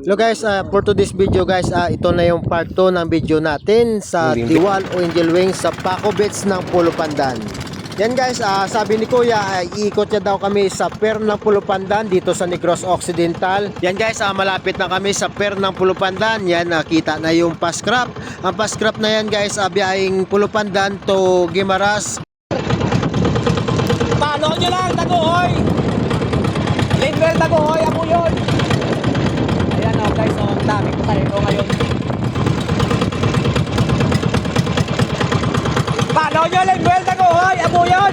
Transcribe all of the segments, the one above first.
Hello guys, for today's video guys, ito na yung part 2 ng video natin sa Diwal o Angel Wings sa Paco Beach ng Pulo Pandan. Yan guys, sabi ni Kuya, iikot niya daw kami sa pier ng Pulo Pandan dito sa Negros Occidental. Yan guys, malapit na kami sa pier ng Pulo Pandan. Yan, kita na yung paskrap. Ang paskrap na yan guys, biyahing Pulo Pandan to Guimaras. Paano nyo lang, Taguhoy! Linwell, Taguhoy, ako yun! Ayan o guys, ang dami ko tayo ngayon. Paano nyo, Linwell, Taguhoy, ako yun!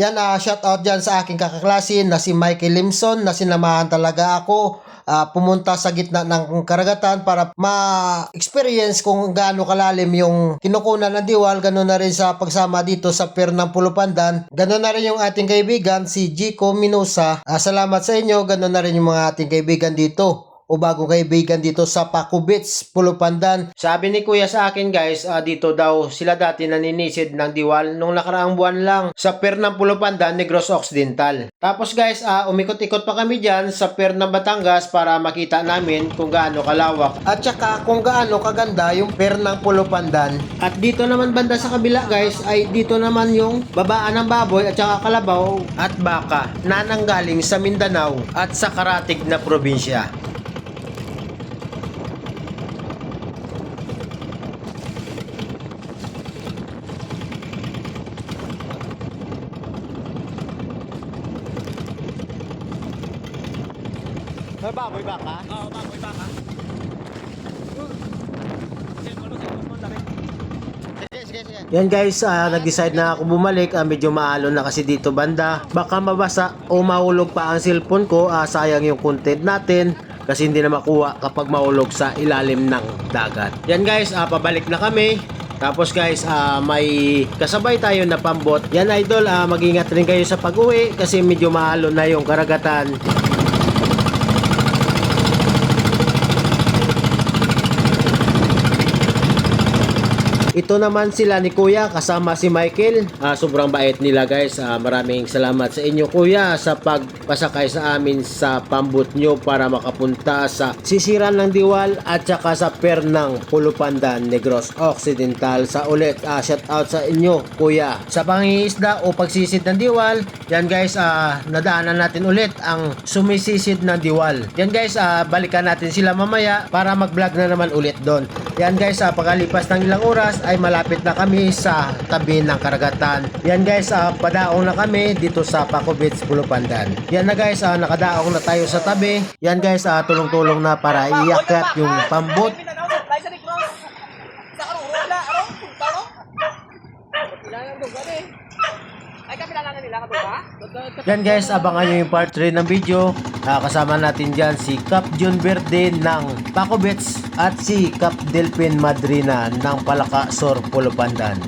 Yan, shout out dyan sa aking kakaklase na si Michael Limson na sinamahan talaga ako pumunta sa gitna ng karagatan para ma-experience kung gaano kalalim yung kinukunan ng Diwal. Ganoon na rin sa pagsama dito sa pier ng Pulo Pandan. Ganoon na rin yung ating kaibigan si Jico Minosa. Salamat sa inyo. Ganoon na rin yung mga ating kaibigan dito o bagong kaibigan dito sa Paco Beach, Pulo Pandan. Sabi ni Kuya sa akin guys, dito daw sila dati naninisid ng Diwal nung nakaraang buwan lang sa pier ng Pulo Pandan, Negros Occidental. Tapos guys, umikot-ikot pa kami dyan sa pier ng Batangas para makita namin kung gaano kalawak at saka kung gaano kaganda yung pier ng Pulo Pandan. At dito naman banda sa kabila guys, ay dito naman yung babaan ng baboy at saka kalabaw at baka na nanggaling sa Mindanao at sa Karatig na probinsya. Baboy baka? Oo, baboy baka. Yan guys, nag-decide na ako bumalik. Medyo maalon na kasi dito banda. Baka mabasa o mahulog pa ang cellphone ko. Sayang yung content natin kasi hindi na makuha kapag mahulog sa ilalim ng dagat. Yan guys, pabalik na kami. Tapos guys, may kasabay tayo na pambot. Yan idol, mag-ingat rin kayo sa pag-uwi kasi medyo maalon na yung karagatan. Ito naman sila ni Kuya kasama si Michael. Sobrang bait nila guys. Maraming salamat sa inyo Kuya sa pagpasakay sa amin sa pambot nyo para makapunta sa sisiran ng Diwal at saka sa pier ng Pulo Pandan, Negros Occidental. Sa ulit, shout out sa inyo Kuya. Sa pangingisda o pagsisid ng Diwal, yan guys, nadaanan natin ulit ang sumisisid ng Diwal. Yan guys, balikan natin sila mamaya para mag-vlog na naman ulit doon. Yan guys, pagkalipas ng ilang oras ay malapit na kami sa tabi ng karagatan. Yan guys, padaong na kami dito sa Paco Beach, Pulo Pandan. Yan na guys, nakadaong na tayo sa tabi. Yan guys, tulong-tulong na para iakyat yung pambot. Yan guys, abangan nyo yung part 3 ng video. Kasama natin dyan si Cap John Verde ng Paco Beach at si Cap Delphin Madrina ng Palaka Sur, Pulo Pandan.